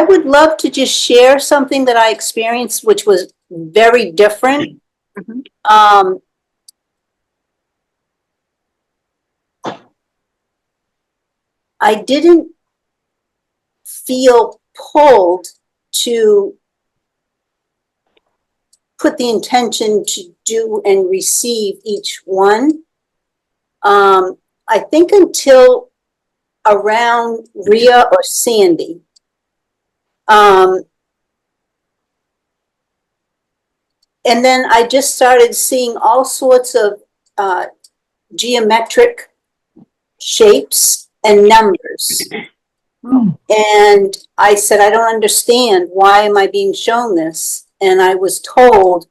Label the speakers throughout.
Speaker 1: would love to just share something that I experienced, which was very different.
Speaker 2: Mhm.
Speaker 1: I didn't feel pulled to put the intention to do and receive each one. I think until around Rhea or Sandy. And then I just started seeing all sorts of geometric shapes and numbers. And I said, I don't understand. Why am I being shown this? And I was told,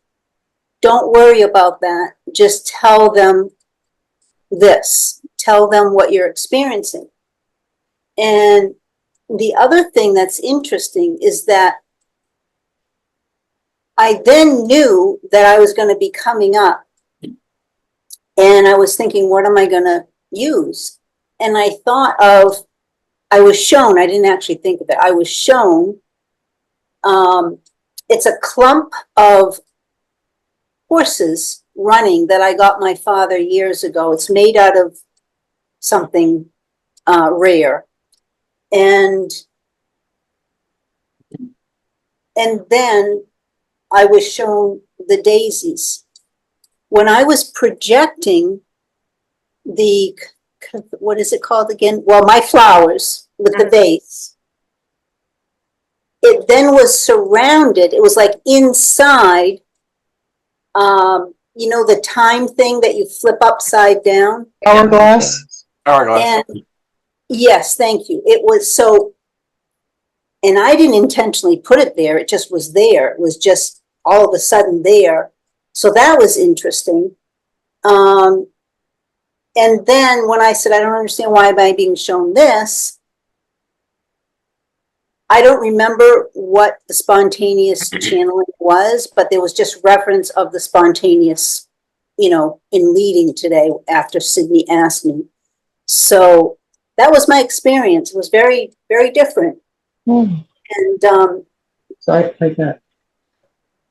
Speaker 1: don't worry about that. Just tell them this. Tell them what you're experiencing. And the other thing that's interesting is that I then knew that I was going to be coming up. And I was thinking, what am I going to use? And I thought of, I was shown, I didn't actually think of it. I was shown, it's a clump of horses running that I got my father years ago. It's made out of something rare. And then I was shown the daisies. When I was projecting the, what is it called again? Well, my flowers with the vase. It then was surrounded, it was like inside, you know, the time thing that you flip upside down?
Speaker 3: Hourglass?
Speaker 4: Hourglass.
Speaker 1: And yes, thank you. It was so, and I didn't intentionally put it there. It just was there. It was just all of a sudden there. So that was interesting. And then when I said, I don't understand why am I being shown this, I don't remember what the spontaneous channeling was, but there was just reference of the spontaneous, you know, in leading today after Sydney asked me. So that was my experience. It was very, very different. And
Speaker 3: So I like that.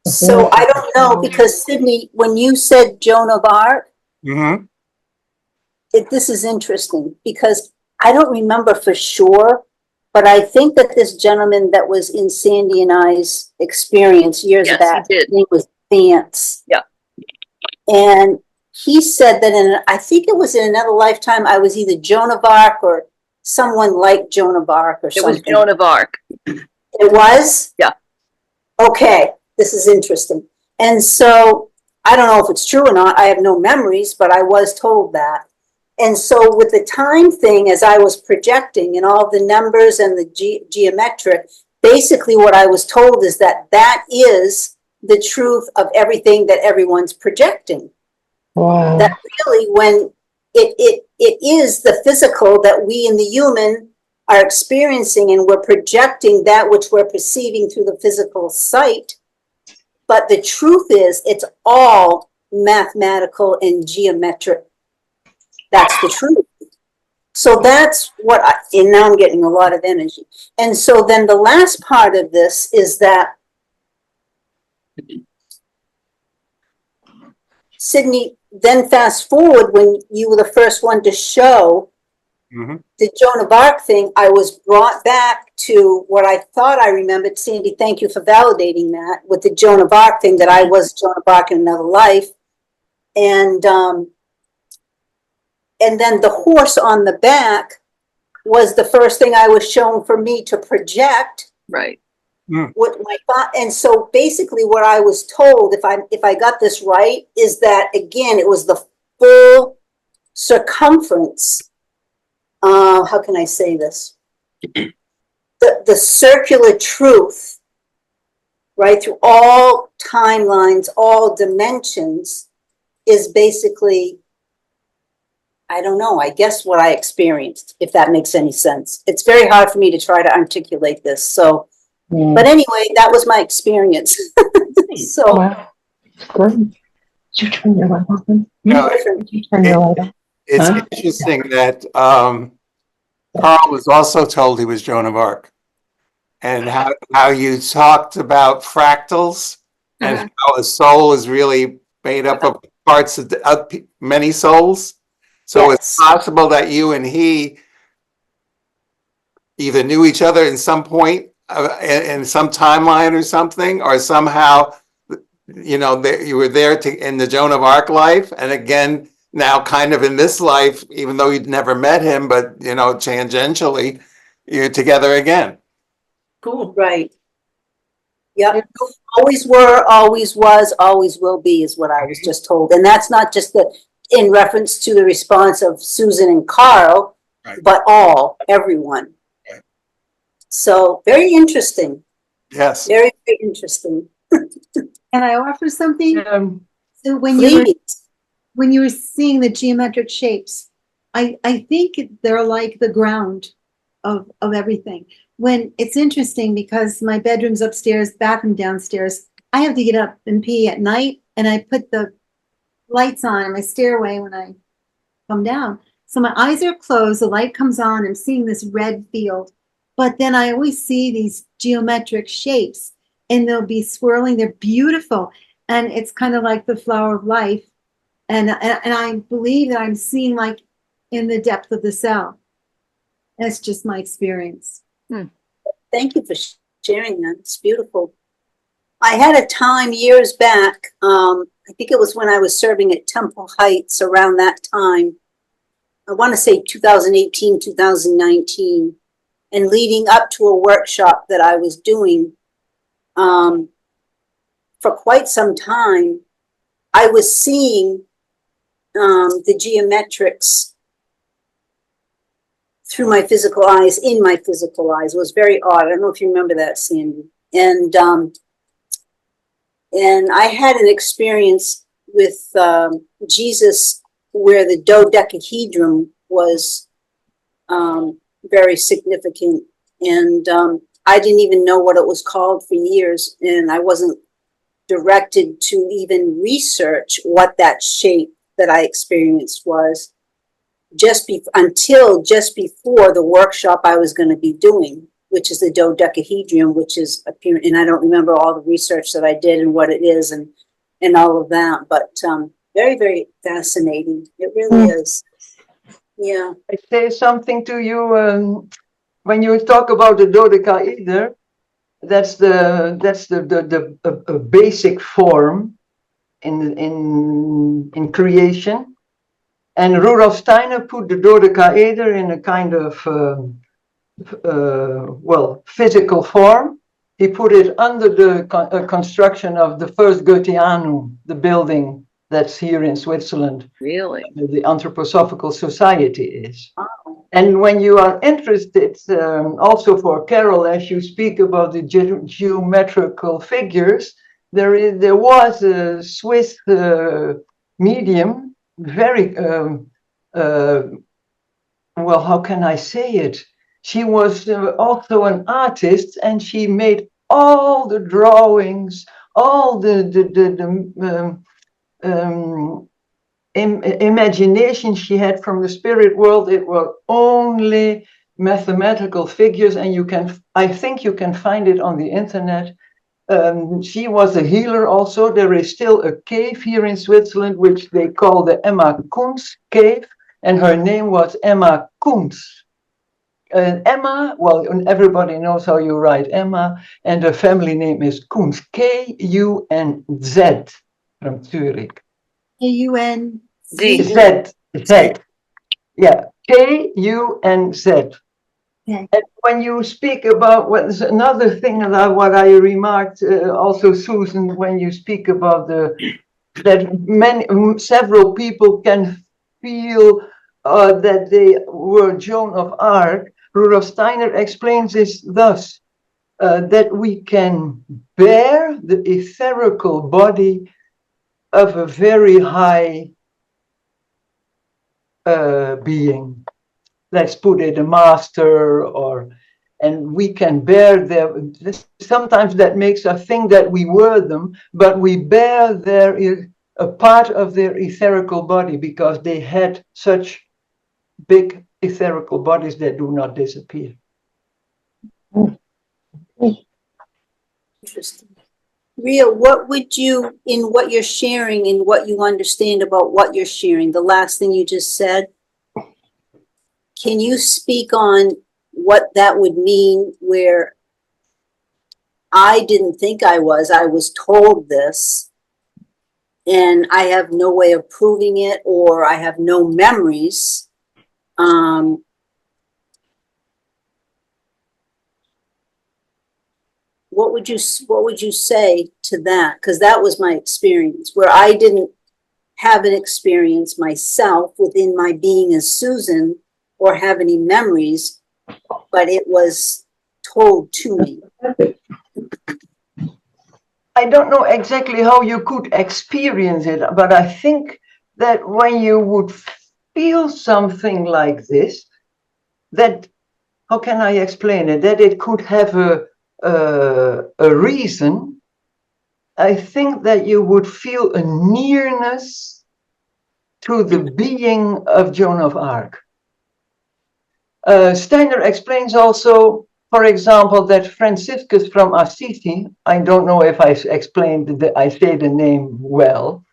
Speaker 1: so I don't know, because Sydney, when you said Joan of Arc,
Speaker 4: Mm-hmm.
Speaker 1: this is interesting because I don't remember for sure, but I think that this gentleman that was in Sandy and I's experience years
Speaker 2: Yes,
Speaker 1: back,
Speaker 2: he did.
Speaker 1: his name was Vance.
Speaker 2: Yeah.
Speaker 1: And he said that I think it was in another lifetime, I was either Joan of Arc or someone like Joan of Arc or
Speaker 2: It
Speaker 1: something.
Speaker 2: was Joan of Arc.
Speaker 1: It was?
Speaker 2: Yeah.
Speaker 1: Okay, this is interesting. And so I don't know if it's true or not. I have no memories, but I was told that. And so with the time thing, as I was projecting and all the numbers and the geometric, basically what I was told is that that is the truth of everything that everyone's projecting.
Speaker 3: Wow.
Speaker 1: That really when it is the physical that we in the human are experiencing, and we're projecting that which we're perceiving through the physical sight. But the truth is, it's all mathematical and geometric. That's the truth. So that's what and now I'm getting a lot of energy. And so then the last part of this is that Sydney, then fast forward when you were the first one to show the Joan of Arc thing, I was brought back to what I thought I remembered. Sandy, thank you for validating that with the Joan of Arc thing, that I was Joan of Arc in another life. And then the horse on the back was the first thing I was shown for me to project.
Speaker 2: Right.
Speaker 1: With my thought. And so basically what I was told, if I got this right, is that again, it was the full circumference. How can I say this? The circular truth, right, through all timelines, all dimensions, is basically, I don't know, I guess what I experienced, if that makes any sense. It's very hard for me to try to articulate this. So, but anyway, that was my experience. So,
Speaker 3: wow. Great. Did you turn your light on?
Speaker 4: No,
Speaker 3: Did you turn your light on?
Speaker 4: it's
Speaker 3: Huh?
Speaker 4: interesting that Carl was also told he was Joan of Arc. and how you talked about fractals and how a soul is really made up of parts of many souls. So it's
Speaker 1: Yes.
Speaker 4: possible that you and he either knew each other in some point in some timeline or something, or somehow, you know, you were there in the Joan of Arc life, and again now kind of in this life, even though you'd never met him, but you know, tangentially, you're together again.
Speaker 5: Cool.
Speaker 1: Right. Yep. Always were, always was, always will be is what I was just told. And that's not just in reference to the response of Susan and Carl,
Speaker 4: Right.
Speaker 1: but everyone.
Speaker 4: Right.
Speaker 1: So very interesting.
Speaker 4: Yes.
Speaker 1: Very, very interesting.
Speaker 6: Can I offer something? So
Speaker 1: Please.
Speaker 6: when you were seeing the geometric shapes, I think they're like the ground of everything. When it's interesting because my bedroom's upstairs, bathroom downstairs, I have to get up and pee at night, and I put the lights on in my stairway when I come down. So my eyes are closed, the light comes on, I'm seeing this red field, but then I always see these geometric shapes, and they'll be swirling, they're beautiful, and it's kind of like the flower of life, and I believe that I'm seeing like in the depth of the cell. That's just my experience.
Speaker 1: Thank you for sharing that. It's beautiful. I had a time years back, I think it was when I was serving at Temple Heights around that time. I want to say 2018, 2019, and leading up to a workshop that I was doing for quite some time, I was seeing the geometrics through my physical eyes, in my physical eyes. It was very odd. I don't know if you remember that, Sandy. And I had an experience with Jesus where the dodecahedron was very significant. And I didn't even know what it was called for years. And I wasn't directed to even research what that shape that I experienced was until just before the workshop I was going to be doing, which is the dodecahedron, which is appearing, and I don't remember all the research that I did and what it is and all of that, but very, very fascinating. It really is. Yeah.
Speaker 5: I say something to you when you talk about the dodecahedron. That's the basic form in creation. And Rudolf Steiner put the dodecahedron in a kind of physical form. He put it under the construction of the first Goetheanum, the building that's here in Switzerland.
Speaker 2: Really?
Speaker 5: The Anthroposophical Society is.
Speaker 1: Oh.
Speaker 5: And when you are interested, also for Carol, as you speak about the geometrical figures, there was a Swiss medium, very, how can I say it? She was also an artist, and she made all the drawings, all the imagination she had from the spirit world. It were only mathematical figures, and I think you can find it on the internet. She was a healer also. There is still a cave here in Switzerland which they call the Emma Kunz cave, and her name was Emma Kunz. Emma, well, everybody knows how you write Emma, and her family name is Kunz, K-U-N-Z, from Zurich.
Speaker 2: Z.
Speaker 5: Z. Yeah, K-U-N-Z.
Speaker 6: Okay.
Speaker 5: And when you speak about what's another thing about what I remarked, also Susan, when you speak about that several people can feel that they were Joan of Arc, Rudolf Steiner explains this thus, that we can bear the etherical body of a very high being. Let's put it a master, and we can bear sometimes that makes us think that we were them, but we bear a part of their etherical body because they had such big etherical bodies that do not disappear.
Speaker 1: Interesting. Ria, what would you, in what you're sharing, in what you understand about what you're sharing, the last thing you just said, can you speak on what that would mean where I didn't think I was told this, and I have no way of proving it, or I have no memories. What would you say to that? Because that was my experience, where I didn't have an experience myself within my being as Susan or have any memories, but it was told to me.
Speaker 5: I don't know exactly how you could experience it, but I think that when you would feel something like this, that, how can I explain it? That it could have a reason. I think that you would feel a nearness to the being of Joan of Arc. Steiner explains also, for example, that Franciscus from Assisi, I don't know if I I say the name well,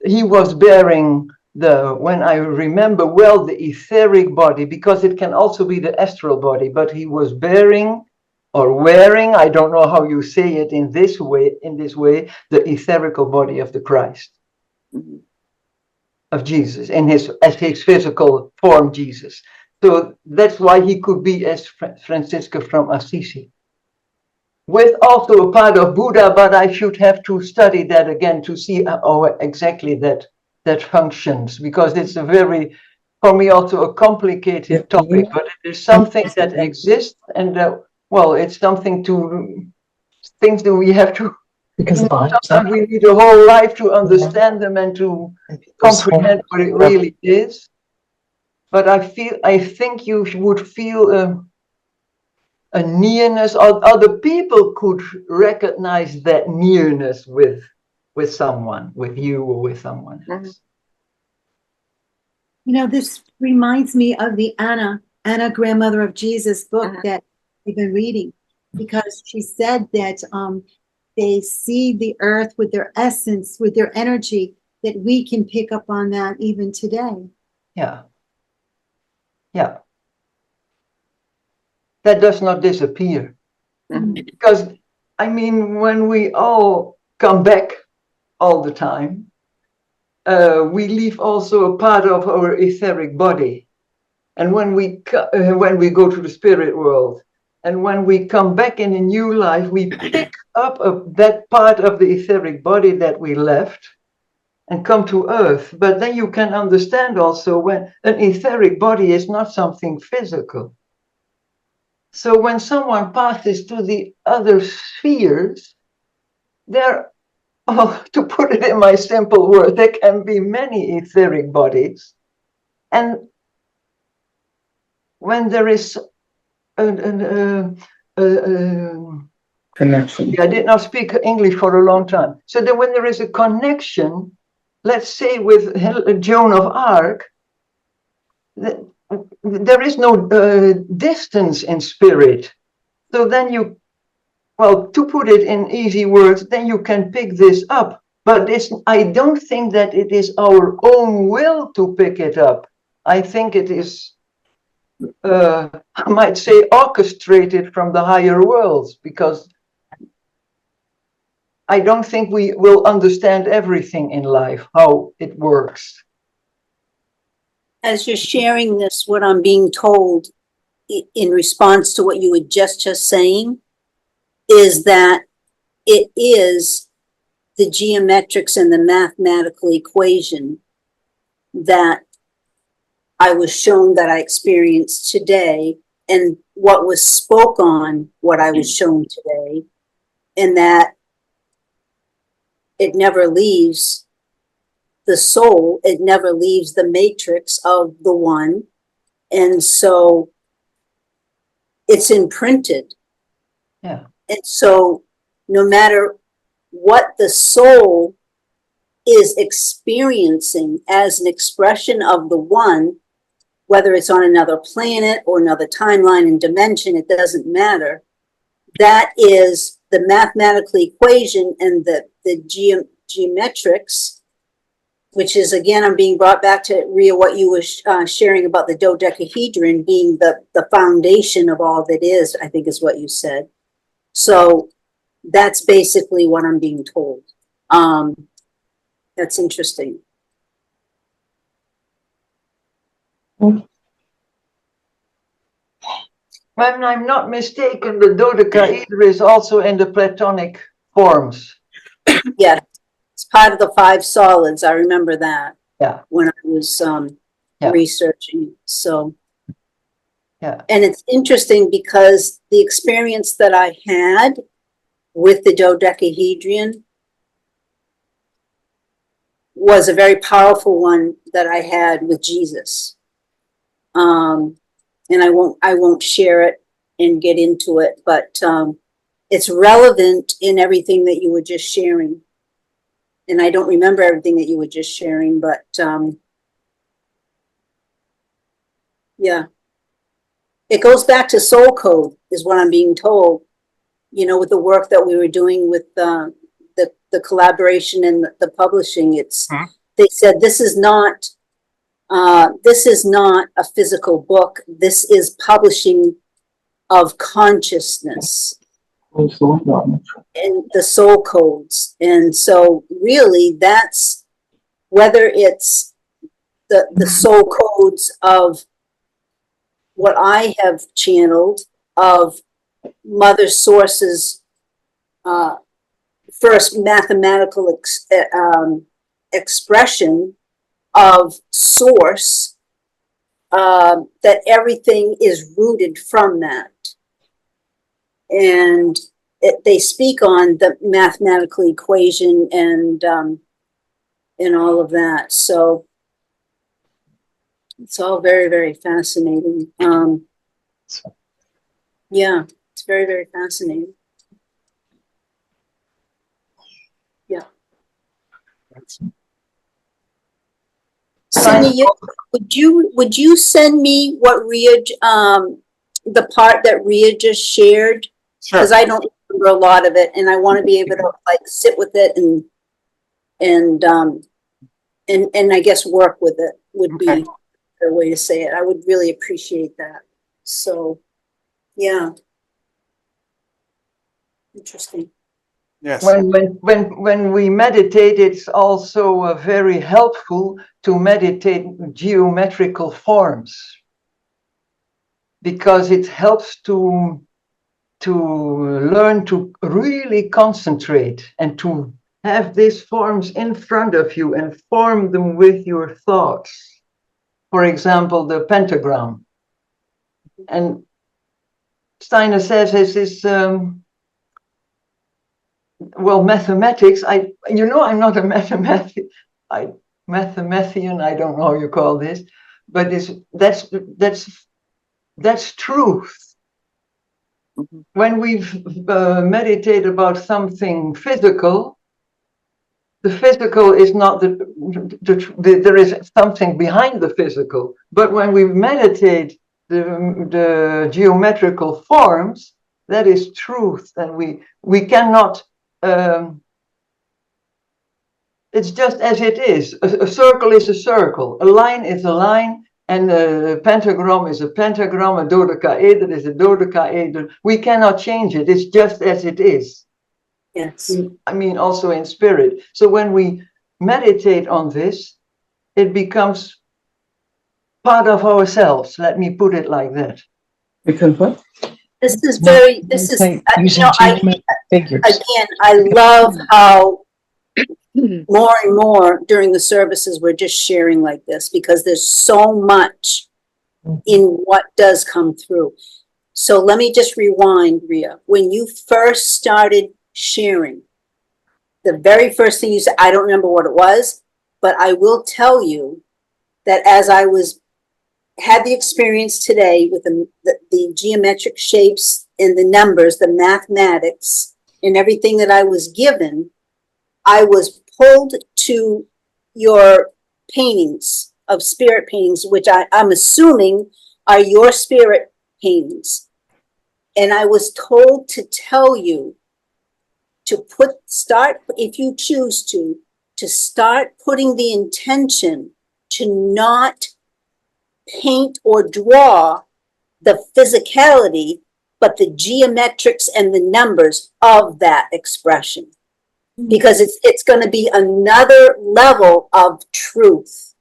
Speaker 5: he was bearing when I remember well, the etheric body, because it can also be the astral body, but he was bearing or wearing, I don't know how you say it in this way, the etherical body of the Christ, of Jesus, as his physical form, Jesus. So that's why he could be as Franciscus from Assisi. With also a part of Buddha, but I should have to study that again to see how exactly that functions, because it's a very, for me, also a complicated topic, but it is something that exists, and well, it's something things that we have to,
Speaker 3: Because
Speaker 5: sometimes we need a whole life to understand them and to comprehend what it really is. But I think you would feel a nearness, or other people could recognize that nearness with someone, with you or with someone else.
Speaker 6: You know, this reminds me of the Anna, grandmother of Jesus book that we've been reading, because she said that they see the earth with their essence, with their energy, that we can pick up on that even today.
Speaker 5: Yeah. Yeah. That does not disappear. Because, I mean, when we all come back all the time, we leave also a part of our etheric body. And when we go to the spirit world, and when we come back in a new life, we pick up that part of the etheric body that we left and come to earth. But then you can understand also when an etheric body is not something physical. So when someone passes to the other spheres, there, to put it in my simple word, there can be many etheric bodies. And when there is connection. I did not speak English for a long time. So that when there is a connection, let's say with Joan of Arc, there is no distance in spirit. So then you, well, to put it in easy words, then you can pick this up. But I don't think that it is our own will to pick it up. I think it is, I might say, orchestrated from the higher worlds, because I don't think we will understand everything in life, how it works.
Speaker 1: As you're sharing this, what I'm being told in response to what you were just saying is that it is the geometrics and the mathematical equation that I was shown, that I experienced today, and what was spoke on what I was shown today, and that it never leaves the soul, it never leaves the matrix of the one. And so it's imprinted.
Speaker 5: Yeah.
Speaker 1: And so no matter what the soul is experiencing as an expression of the one, whether it's on another planet or another timeline and dimension, it doesn't matter, that is the mathematical equation and the geometrics, which is, again, I'm being brought back to, Rhea, what you were sharing about the dodecahedron being the foundation of all that is, I think is what you said. So that's basically what I'm being told. That's interesting.
Speaker 5: When I'm not mistaken, the dodecahedron is also in the Platonic forms.
Speaker 1: Yeah, it's part of the 5 solids. I remember that.
Speaker 5: Yeah.
Speaker 1: When I was
Speaker 5: Yeah.
Speaker 1: researching. So,
Speaker 5: yeah.
Speaker 1: And it's interesting because the experience that I had with the dodecahedron was a very powerful one that I had with Jesus. And I won't share it and get into it, but it's relevant in everything that you were just sharing. And I don't remember everything that you were just sharing, but yeah. It goes back to soul code, is what I'm being told, you know, with the work that we were doing with the collaboration and the publishing. It's, they said, this is not a physical book. This is publishing of consciousness and the soul codes. And so really that's, whether it's the soul codes of what I have channeled, of Mother Source's first mathematical expression of source, that everything is rooted from that. And they speak on the mathematical equation and all of that. So it's all very, very fascinating. Yeah, it's very, very fascinating. Yeah. Sydney, would you send me what Rhea, the part that Rhea just shared?
Speaker 4: Sure.
Speaker 1: Because I don't remember a lot of it, and I want to be able to like sit with it and I guess work with it would be
Speaker 4: Okay.
Speaker 1: a way to say it. I would really appreciate that. So, yeah. Interesting.
Speaker 4: Yes.
Speaker 5: When we meditate, it's also very helpful to meditate geometrical forms, because it helps to learn to really concentrate and to have these forms in front of you and form them with your thoughts. For example, the pentagram. And Steiner says this is well, mathematics. I'm not a mathematician. I don't know how you call this, but that's truth. When we meditate about something physical, the physical is not there is something behind the physical. But when we meditate the geometrical forms, that is truth, and we cannot. It's just as it is. A circle is a circle. A line is a line, and a pentagram is a pentagram. A dodecahedron is a dodecahedron. We cannot change it. It's just as it is.
Speaker 1: Yes.
Speaker 5: I mean, also in spirit. So when we meditate on this, it becomes part of ourselves. Let me put it like that.
Speaker 3: Because what?
Speaker 1: This is very, this is,
Speaker 3: Using geometric figures.
Speaker 1: again, I love how more and more during the services we're just sharing like this, because there's so much in what does come through. So let me just rewind, Rhea. When you first started sharing, the very first thing you said, I don't remember what it was, but I will tell you that as I had the experience today with the geometric shapes and the numbers, the mathematics, and everything that I was given, I was pulled to your paintings of spirit paintings, which I'm assuming are your spirit paintings. And I was told to tell you to start, if you choose to start putting the intention to not paint or draw the physicality, but the geometrics and the numbers of that expression. Because it's going to be another level of truth.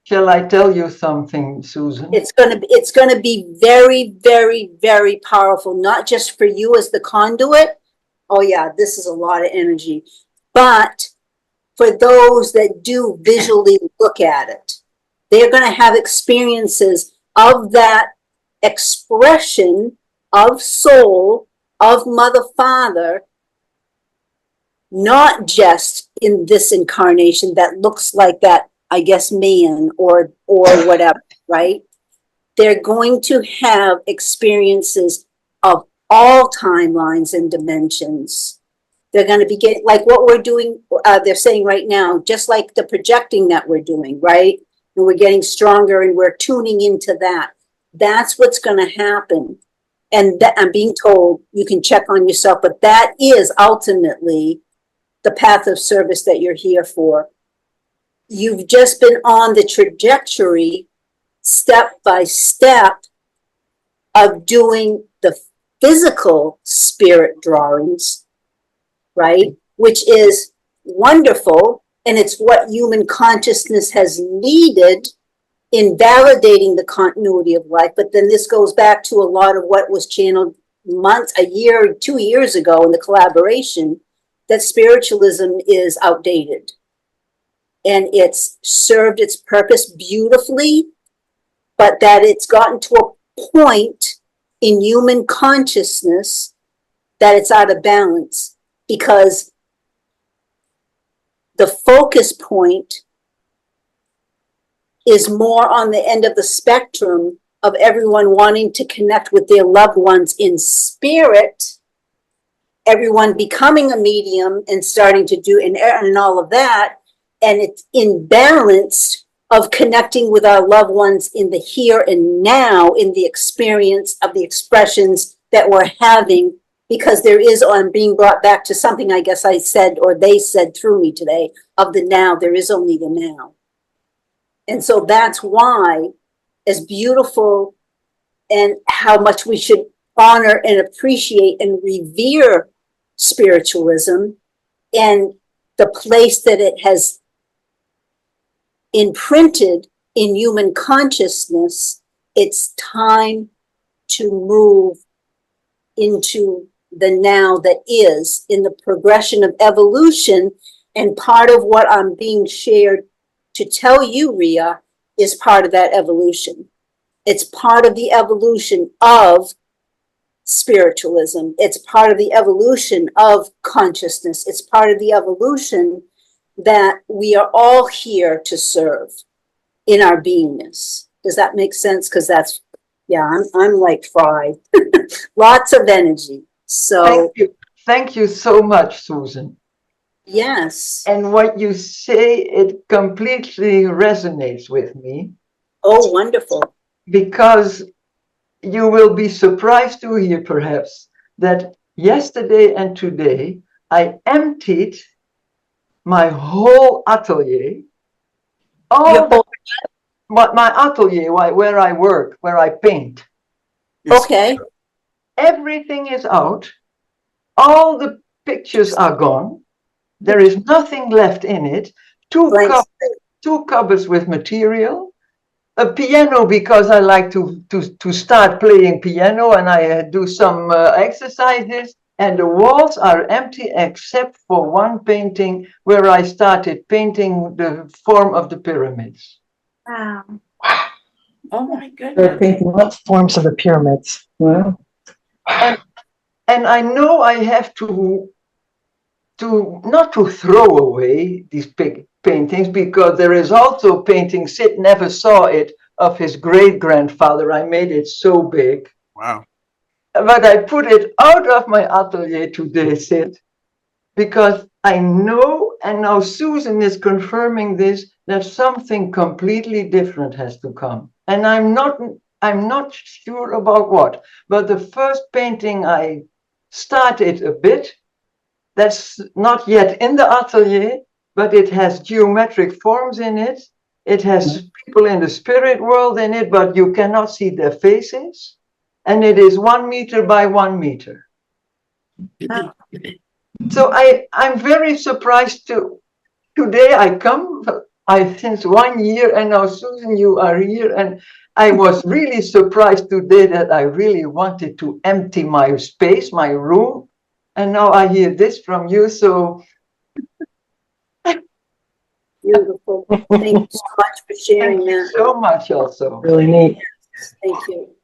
Speaker 5: Shall I tell you something, Susan?
Speaker 1: It's going to be very, very, very powerful, not just for you as the conduit. Oh yeah, this is a lot of energy, but for those that do visually look at it, they're going to have experiences of that expression of soul, of Mother Father, not just in this incarnation that looks like that, I guess, man or whatever, right? They're going to have experiences of all timelines and dimensions. They're going to be getting, like what we're doing, they're saying right now, just like the projecting that we're doing, right? And we're getting stronger and we're tuning into that. That's what's going to happen. And that, I'm being told, you can check on yourself, but that is ultimately the path of service that you're here for. You've just been on the trajectory, step by step, of doing the physical spirit drawings, right? Which is wonderful. And it's what human consciousness has needed in validating the continuity of life. But then this goes back to a lot of what was channeled a year, 2 years ago in the collaboration, that spiritualism is outdated. And it's served its purpose beautifully, but that it's gotten to a point in human consciousness that it's out of balance, because the focus point is more on the end of the spectrum of everyone wanting to connect with their loved ones in spirit, everyone becoming a medium and starting to do and all of that. And it's imbalanced of connecting with our loved ones in the here and now, in the experience of the expressions that we're having, because there is, I'm being brought back to something I guess I said, or they said through me today, of the now. There is only the now. And so that's why, as beautiful and how much we should honor and appreciate and revere spiritualism and the place that it has imprinted in human consciousness, it's time to move into the now that is, in the progression of evolution. And part of what I'm being shared to tell you, Ria, is part of that evolution. It's part of the evolution of spiritualism. It's part of the evolution of consciousness. It's part of the evolution that we are all here to serve in our beingness. Does that make sense? Because that's, yeah, I'm like fried. Lots of energy. So
Speaker 5: Thank you so much, Susan.
Speaker 1: yes.
Speaker 5: And what you say, it completely resonates with me.
Speaker 1: Oh, wonderful.
Speaker 5: Because you will be surprised to hear perhaps that yesterday and today I emptied my whole atelier, my atelier where I work, where I paint.
Speaker 1: Okay.
Speaker 5: Everything is out. All the pictures are gone. There is nothing left in it. Two cupboards with material. A piano, because I like to start playing piano and I do some exercises, and the walls are empty except for one painting where I started painting the form of the pyramids.
Speaker 6: Wow.
Speaker 2: Oh my
Speaker 3: They're
Speaker 2: goodness.
Speaker 3: painting what forms of the pyramids. Wow.
Speaker 5: And I know I have to not to throw away these big paintings, because there is also painting, Sid never saw it, of his great-grandfather. I made it so big.
Speaker 4: Wow.
Speaker 5: But I put it out of my atelier today, Sid, because I know, and now Susan is confirming this, that something completely different has to come. And I'm not sure about what, but the first painting I started a bit, that's not yet in the atelier, but it has geometric forms in it. It has people in the spirit world in it, but you cannot see their faces. And it is 1 meter by 1 meter. So I'm very surprised today I come, since 1 year, and now Susan, you are here, and I was really surprised today that I really wanted to empty my space, my room, and now I hear this from you, so
Speaker 1: Beautiful. Thank you so much for sharing
Speaker 5: thank you
Speaker 1: that.
Speaker 5: so much also.
Speaker 3: Really neat.
Speaker 1: Thank you.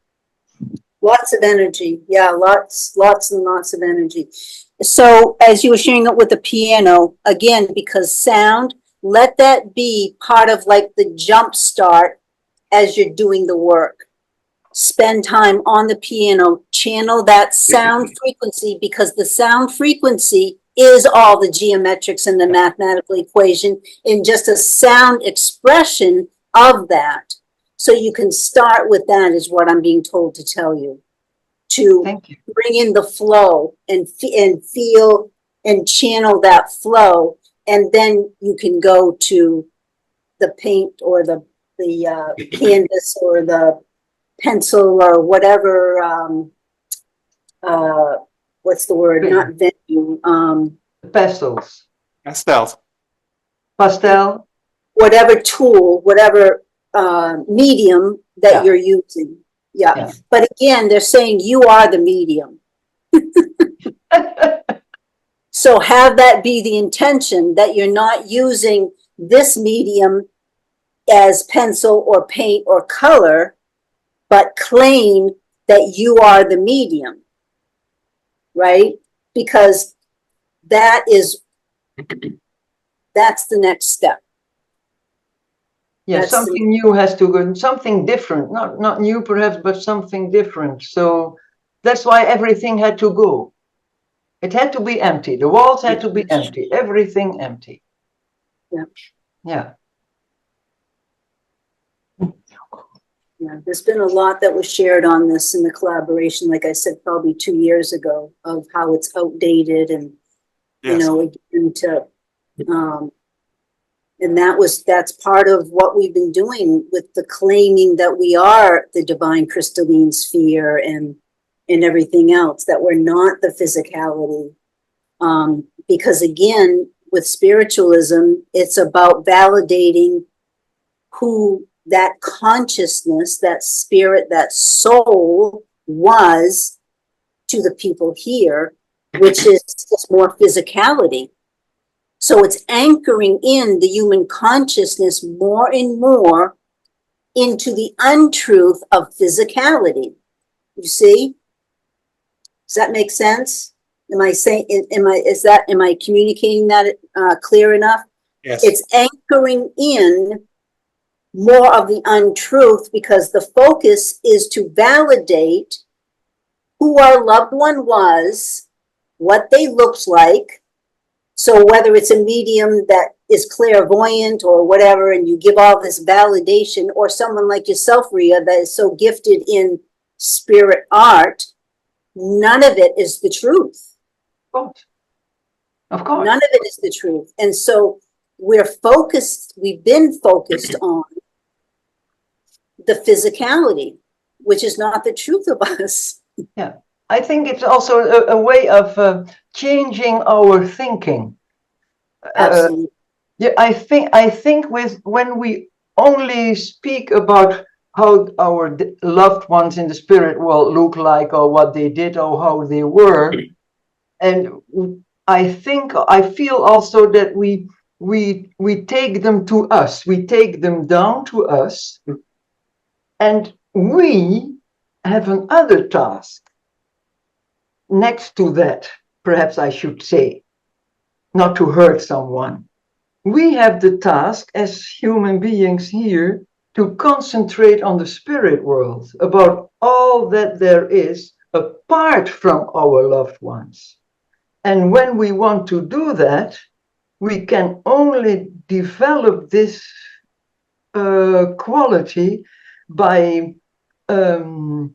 Speaker 1: Lots of energy. Yeah, lots and lots of energy. So as you were sharing it with the piano, again, because sound, let that be part of like the jump start as you're doing the work. Spend time on the piano, channel that sound frequency, because the sound frequency is all the geometrics and the mathematical equation in just a sound expression of that. So you can start with that is what I'm being told to tell you. To
Speaker 5: Thank you.
Speaker 1: bring in the flow and feel and channel that flow. And then you can go to the paint or the canvas or the pencil or whatever, what's the word? Not venue,
Speaker 5: Pastels,
Speaker 4: Estelle.
Speaker 5: pastel.
Speaker 1: whatever tool, whatever medium that
Speaker 5: Yeah.
Speaker 1: you're using. Yeah.
Speaker 5: Yeah.
Speaker 1: But again, they're saying you are the medium. So have that be the intention that you're not using this medium as pencil or paint or color, but claim that you are the medium, right? Because that's the next step.
Speaker 5: Yeah,
Speaker 1: That's
Speaker 5: something new has to go, something different, not new perhaps, but something different. So that's why everything had to go. It had to be empty. The walls had to be empty, everything empty.
Speaker 1: Yeah.
Speaker 5: Yeah.
Speaker 1: Yeah, there's been a lot that was shared on this in the collaboration, like I said, probably 2 years ago, of how it's outdated and, you
Speaker 4: Yes.
Speaker 1: know, again, and that's part of what we've been doing with the claiming that we are the divine crystalline sphere and everything else, that we're not the physicality. Because again, with spiritualism, it's about validating who that consciousness, that spirit, that soul was to the people here, which is just more physicality. So it's anchoring in the human consciousness more and more into the untruth of physicality. You see? Does that make sense? Am I communicating that clear enough?
Speaker 4: Yes.
Speaker 1: It's anchoring in more of the untruth because the focus is to validate who our loved one was, what they looked like. So whether it's a medium that is clairvoyant or whatever, and you give all this validation, or someone like yourself, Ria, that is so gifted in spirit art, none of it is the truth.
Speaker 5: Of course.
Speaker 1: None of it is the truth. And so we've been focused on the physicality, which is not the truth of us.
Speaker 5: Yeah. I think it's also a way of changing our thinking.
Speaker 1: Absolutely.
Speaker 5: Yeah, I think when we only speak about how our loved ones in the spirit world look like, or what they did, or how they were, and I feel also that we take them to us, we take them down to us, and we have another task next to that, perhaps I should say, not to hurt someone. We have the task as human beings here to concentrate on the spirit world, about all that there is apart from our loved ones. And when we want to do that, we can only develop this quality by by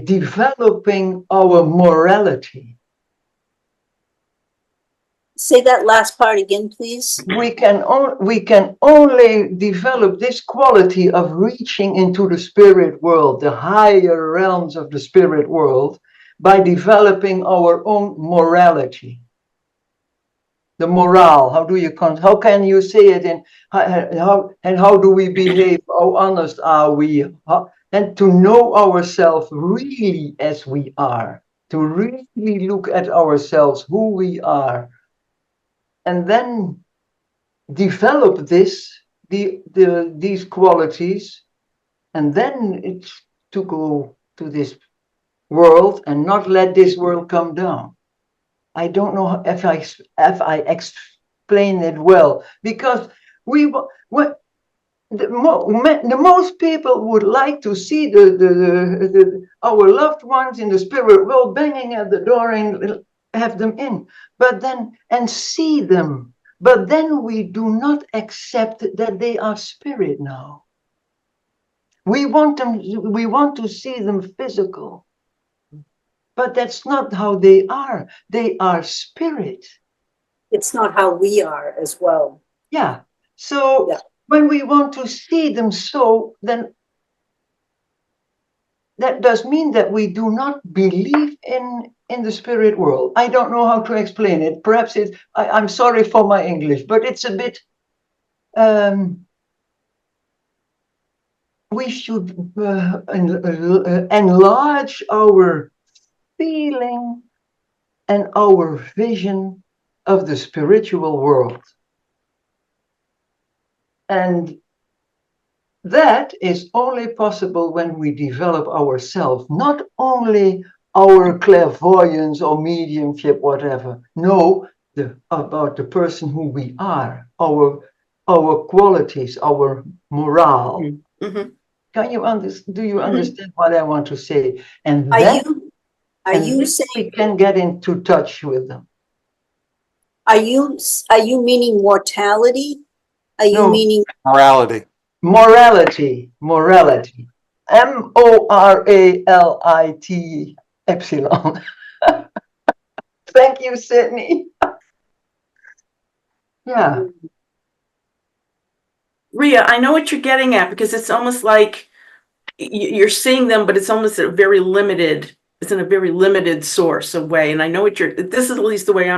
Speaker 5: developing our morality.
Speaker 1: Say that last part again, please.
Speaker 5: We can only develop this quality of reaching into the spirit world, the higher realms of the spirit world, by developing our own morality. The morale, how can you say it in how do we behave? How honest are we? And to know ourselves really as we are, to really look at ourselves, who we are, and then develop these qualities, and then it's to go to this world and not let this world come down. I don't know if I explain it well, because the most people would like to see our loved ones in the spirit world banging at the door and have them in, and see them. But then we do not accept that they are spirit now. We want to see them physical. But that's not how they are. They are spirit.
Speaker 1: It's not how we are as well.
Speaker 5: Yeah. So when we want to see them so, then that does mean that we do not believe in the spirit world. I don't know how to explain it. Perhaps I'm sorry for my English, but it's a bit, we should enlarge our feeling and our vision of the spiritual world. And that is only possible when we develop ourselves, not only our clairvoyance or mediumship, whatever. No, about the person who we are, our qualities, our morale.
Speaker 2: Mm-hmm.
Speaker 5: Do you understand what I want to say? And
Speaker 1: Are
Speaker 5: then,
Speaker 1: you saying
Speaker 5: we can get into touch with them.
Speaker 1: Are you meaning mortality? Are you
Speaker 5: No.
Speaker 1: meaning
Speaker 4: Morality.
Speaker 5: Morality. MORALIT epsilon. Thank you, Sydney. Yeah.
Speaker 2: Ria, I know what you're getting at, because it's almost like you're seeing them, but it's almost a very limited, it's in a very limited source of way. And I know what this is at least the way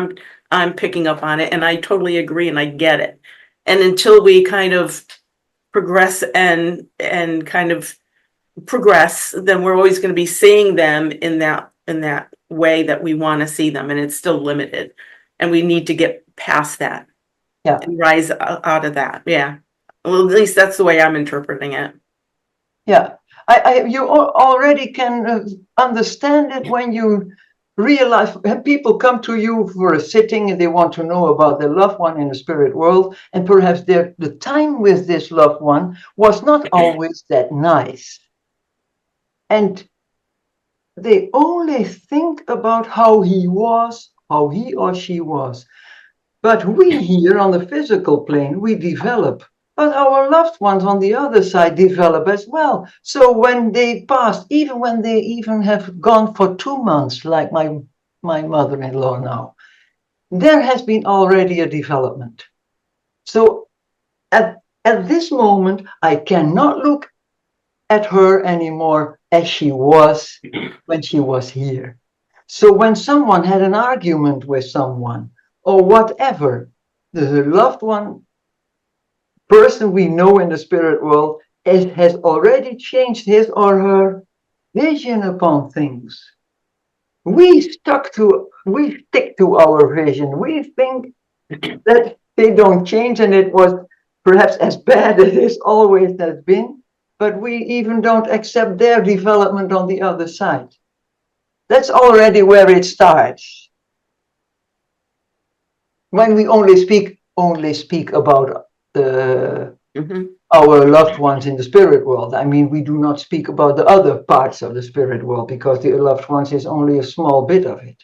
Speaker 2: I'm picking up on it. And I totally agree and I get it. And until we kind of progress and kind of progress, then we're always going to be seeing them in that way that we want to see them. And it's still limited. And we need to get past that.
Speaker 5: Yeah.
Speaker 2: And rise out of that. Yeah. Well, at least that's the way I'm interpreting it.
Speaker 5: Yeah. You already can understand it when you realize people come to you for a sitting and they want to know about their loved one in the spirit world, and perhaps the time with this loved one was not always that nice, and they only think about how he or she was. But we here on the physical plane, we develop. But our loved ones on the other side develop as well. So when they pass, even when they even have gone for 2 months, like my mother-in-law now, there has been already a development. So at this moment, I cannot look at her anymore as she was when she was here. So when someone had an argument with someone or whatever, the loved one person we know in the spirit world has already changed his or her vision upon things. We stick to our vision. We think that they don't change, and it was perhaps as bad as it always has been, but we even don't accept their development on the other side. That's already where it starts. When we only speak about our loved ones in the spirit world. I mean, we do not speak about the other parts of the spirit world, because the loved ones is only a small bit of it.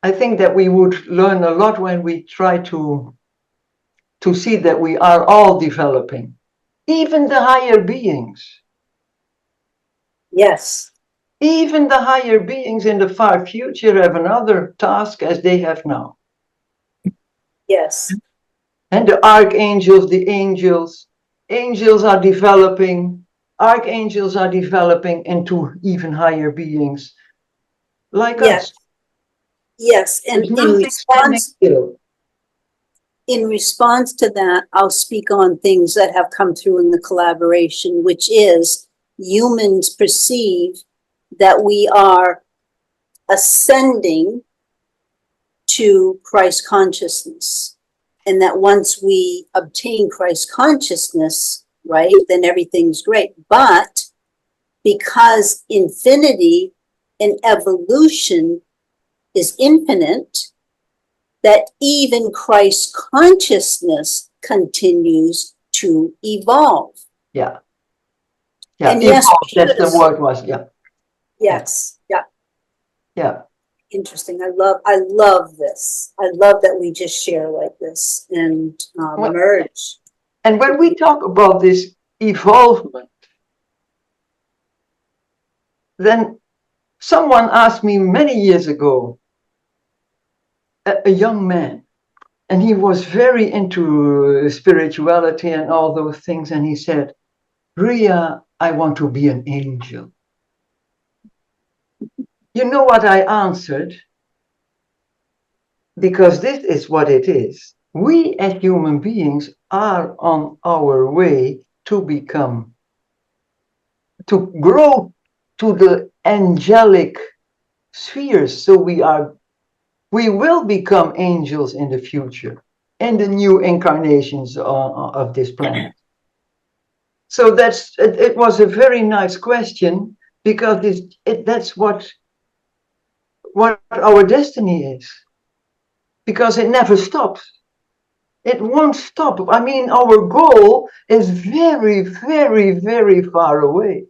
Speaker 5: I think that we would learn a lot when we try to to see that we are all developing, even the higher beings.
Speaker 1: Yes,
Speaker 5: Even the higher beings in the far future have another task as they have now.
Speaker 1: yes,
Speaker 5: And the archangels, the angels are developing, archangels are developing into even higher beings like
Speaker 1: yes,
Speaker 5: us.
Speaker 1: yes. And
Speaker 5: There's nothing standing still.
Speaker 1: in response to that, I'll speak on things that have come through in the collaboration, which is humans perceive that we are ascending to Christ consciousness. And that once we obtain Christ consciousness, right, then everything's great. But because infinity and evolution is infinite, that even Christ consciousness continues to evolve.
Speaker 5: Yeah. Yeah.
Speaker 1: And yes,
Speaker 5: That's the word was, yeah.
Speaker 1: Yes, yeah.
Speaker 5: Yeah.
Speaker 1: Interesting. I love this. I love that we just share like this and merge.
Speaker 5: And when we talk about this evolvement, then someone asked me many years ago, a young man, and he was very into spirituality and all those things. And he said, Ria, I want to be an angel. You know what I answered? Because this is what it is. We as human beings are on our way to become, to grow to the angelic spheres. So we will become angels in the future, in the new incarnations of this planet. So it was a very nice question, because that's what our destiny is. Because it never stops. It won't stop. I mean, our goal is very, very, very far away.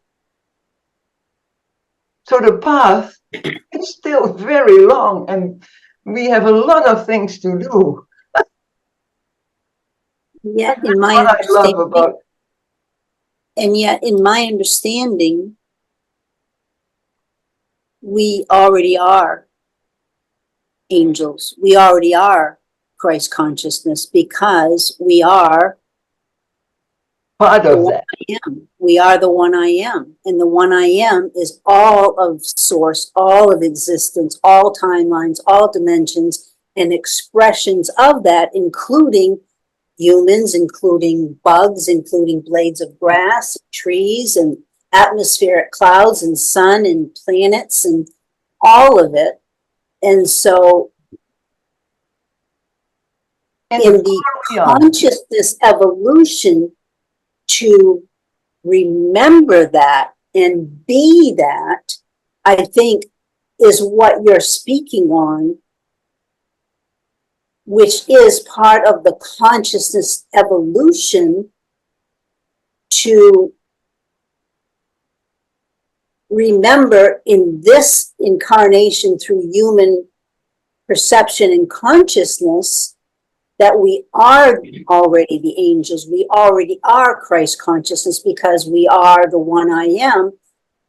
Speaker 5: So the path is still very long, and we have a lot of things to do.
Speaker 1: Yet in my
Speaker 5: What I love
Speaker 1: understanding,
Speaker 5: about,
Speaker 1: and yet in my understanding, we already are angels. We already are Christ consciousness because we are
Speaker 5: part
Speaker 1: the
Speaker 5: of
Speaker 1: one
Speaker 5: that.
Speaker 1: I am. We are the one I am. And the one I am is all of source, all of existence, all timelines, all dimensions, and expressions of that, including humans, including bugs, including blades of grass, trees, and atmospheric clouds, and sun, and planets, and all of it. And so in the consciousness evolution, to remember that and be that, I think, is what you're speaking on, which is part of the consciousness evolution, to remember in this incarnation through human perception and consciousness that we are already the angels. We already are Christ consciousness because we are the one I am,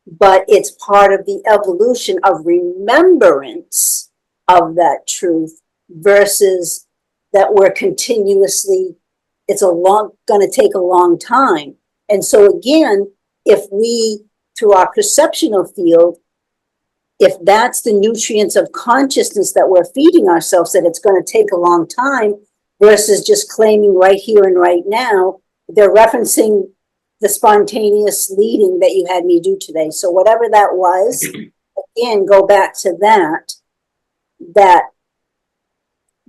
Speaker 1: but it's part of the evolution of remembrance of that truth versus that we're continuously, it's going to take a long time. And so again, if we, through our perceptual field, if that's the nutrients of consciousness that we're feeding ourselves, that it's going to take a long time versus just claiming right here and right now, they're referencing the spontaneous leading that you had me do today. So whatever that was, again, go back to that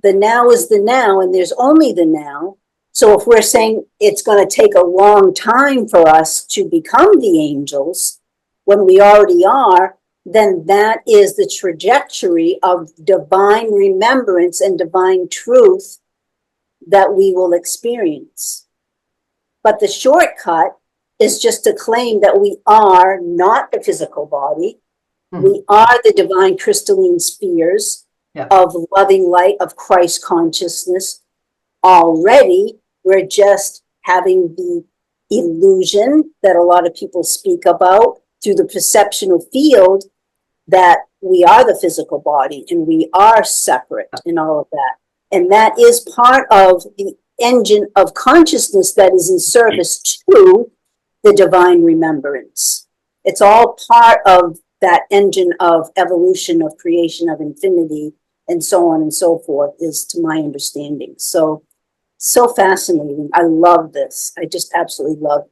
Speaker 1: the now is the now and there's only the now. So if we're saying it's going to take a long time for us to become the angels when we already are, then that is the trajectory of divine remembrance and divine truth that we will experience. But the shortcut is just to claim that we are not the physical body. We are the divine crystalline spheres of loving light of Christ consciousness already, We're just having the illusion that a lot of people speak about through the perceptual field that we are the physical body and we are separate and all of that. And that is part of the engine of consciousness that is in service to the divine remembrance. It's all part of that engine of evolution, of creation, of infinity, and so on and so forth, is to my understanding. So fascinating. I love this. I just absolutely love